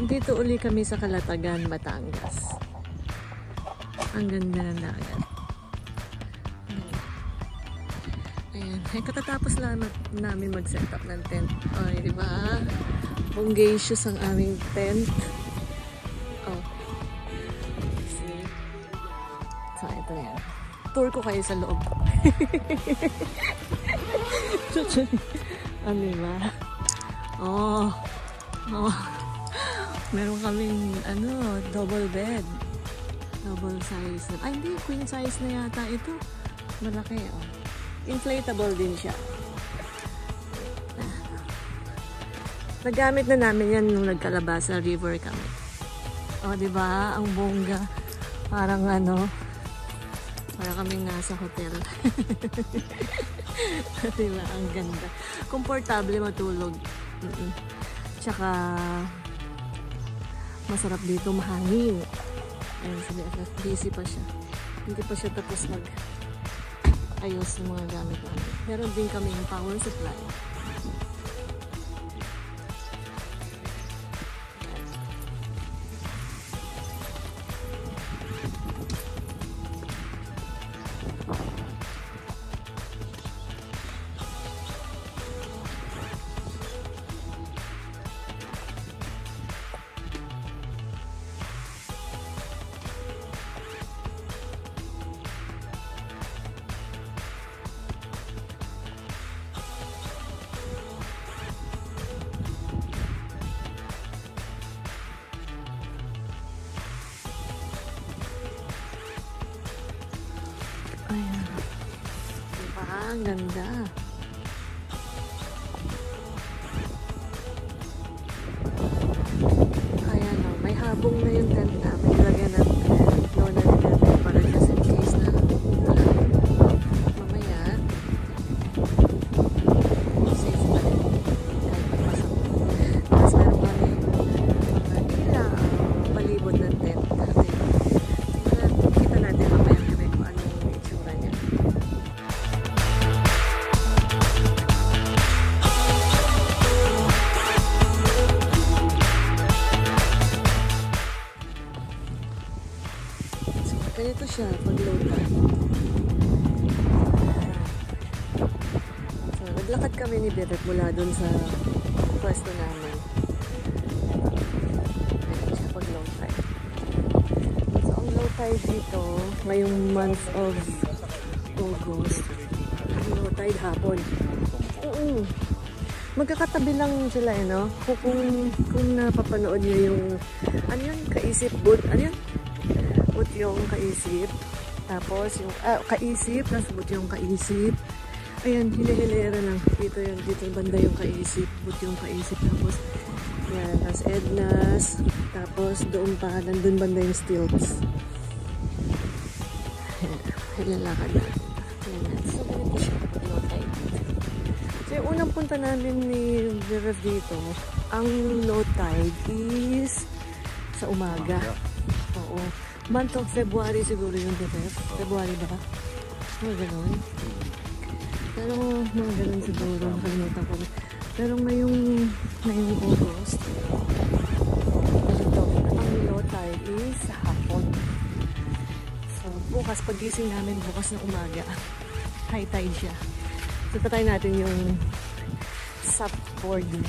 Nandito uli kami sa Calatagan, Batangas. Ang ganda ng dagat. Ayan. Ay, katatapos lang namin mag-set up ng tent. Ay, di ba? Bongacious ang aming tent. Oh. See? So, ito yan. Tour ko kayo sa loob. Ano ba? Oh. Oh. Meron kaming, double bed. Double size. Ay, hindi. Queen size na yata ito. Malaki, oh. Inflatable din siya. Nagamit na namin yan nung nagkalabasa river kami. O, diba? Ang bongga. Parang parang kaming nasa hotel. Diba? Ang ganda. Komportable matulog. Tsaka masarap dito, mahangin. Ayan, sabi, busy pa siya. Hindi pa siya tapos ayos ng mga gamit namin. Meron din kaming power supply. Ayan. Diba? Ang ganda. Ayan o. May habong na yung tent namin. Lagyan ng lona natin para just in case na mamaya safe pa rin. Kahit magpasok. Tapos meron kami palibot ng tent. Kita natin mamaya kung anong itsura niya. So, ganito siya pag low tide. So, naglakad kami ni Bebek mula dun sa pwesto namin. Ganito siya pag low tide. So, ang low tide dito, ngayong month of August, ang low tide hapon. Magkakatabi lang sila, no? Kung napapanood nyo yung, kaisip boot, boot yung kaisip, tapos yung, kaisip, tapos boot yung kaisip. Ayan, hilihilera lang. Dito banda yung kaisip, boot yung kaisip, tapos, yan, tapos Edna's, tapos doon pa, nandun banda yung stilts. Hilalakad natin. Ayan, so ganito siya, low tide. So, yung unang punta namin ni Virev dito, ang low tide is sa umaga. Oo. Month of February siguro yung Virev. February ba? Mga ganon. Pero mga ganon siguro. Nakalimutan ko. Pero ngayong August, ito, ang low tide is sa hapon. So, bukas, pagising namin bukas ng umaga, high tide siya. So, patay natin yung SUP-boarding.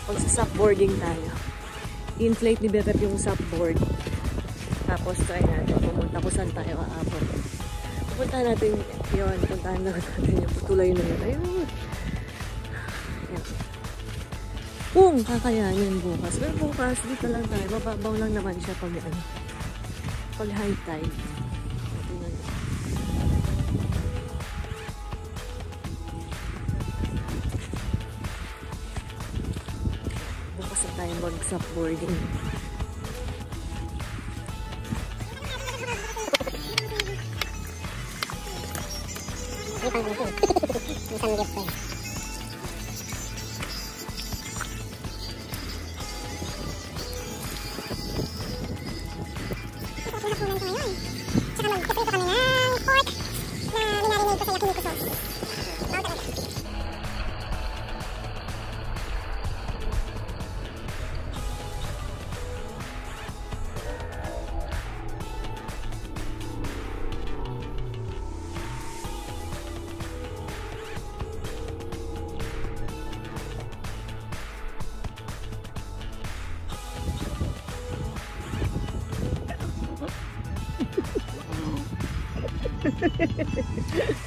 Pag sa SUP-boarding tayo, inflate ni Bebek yung SUP-board. Tapos, try natin pumunta kung saan tayo aabot. Pupunta natin yun. Puntahan natin yung putulay na yun. Ayun. Ayan. Kung kakayanin bukas. Pero bukas, dito lang tayo. Mababaw lang naman siya pag high tide. Tayo mag-SUP-boarding.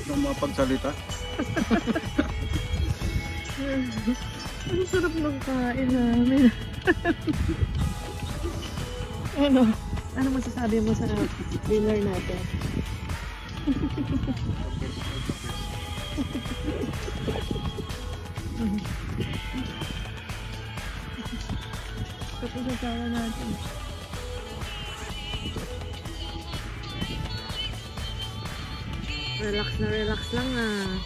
Nung mapagsalita. Ang sarap ng kain namin. Ano masasabi mo sa dinner natin? Tapos nasawa natin. Relax na relax lang ah.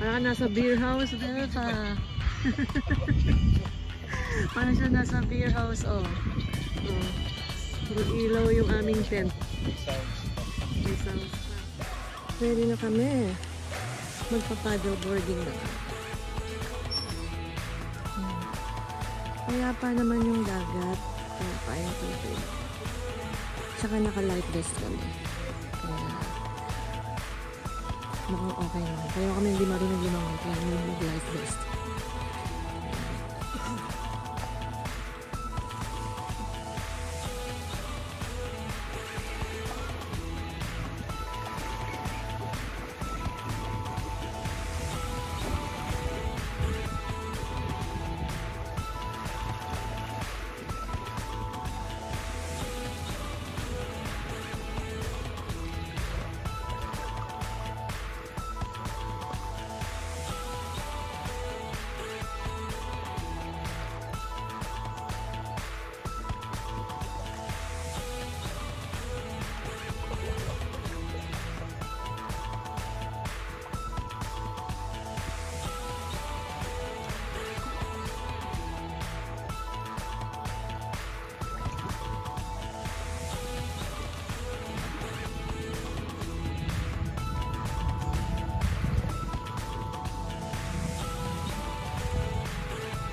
Parang nasa beer house din pa. Parang siya nasa beer house oh. Puro ilaw yung aming tent. May sounds pa. Ready na kami. Magpa-paddle boarding na kami. Kaya pa naman yung dagat. Kaya pa yung tubig. Tsaka naka-life vest kami. Kaya mukhang okay naman. Kaya kami hindi marunong lumangon. Kaya mag-life vest.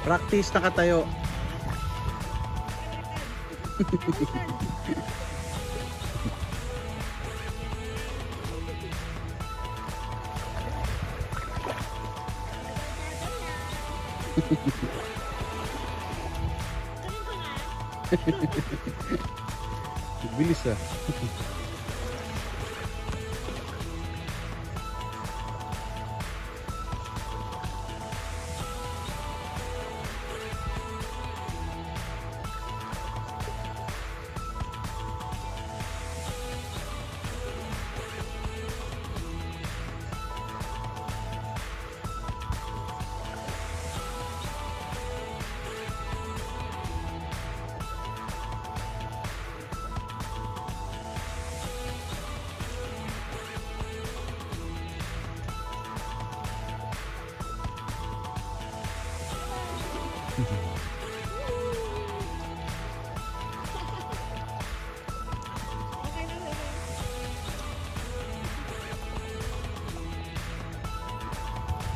Practice nakatayo. Bilis ah.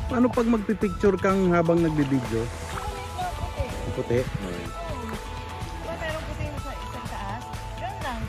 Paano pag magpipicture kang habang nagbibideo? Puti. Merong puti sa isang taas. Ganun lang.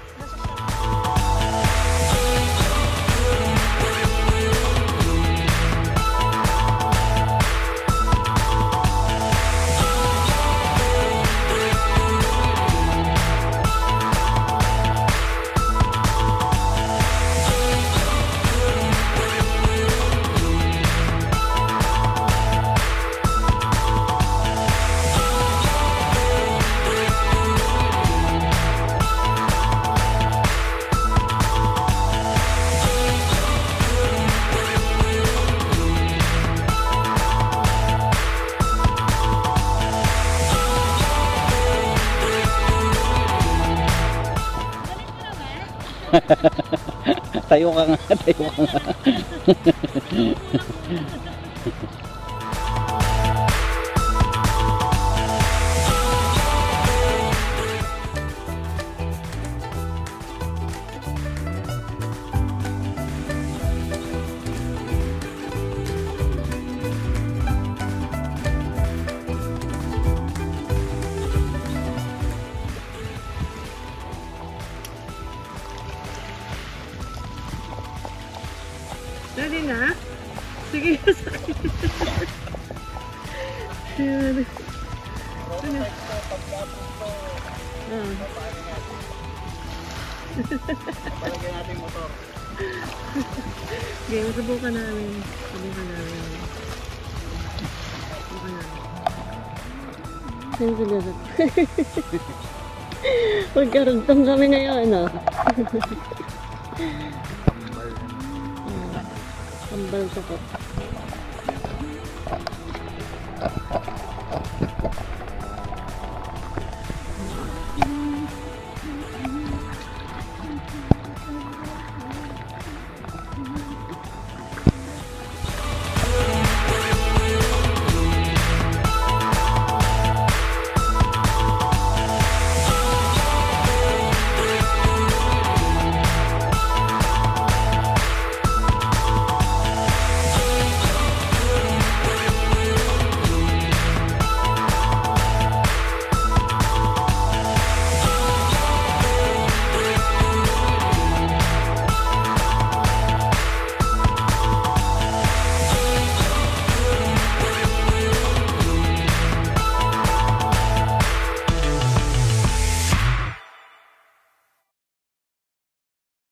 Tayo ka nga, tayo ka nga. Ready na? Sige, sakit. Ayan. Ano? Palagyan natin yung motor. Okay, subukan namin. Subukan namin. Sensitive. Magkarugtong kami ngayon, ah. Kambal sakot.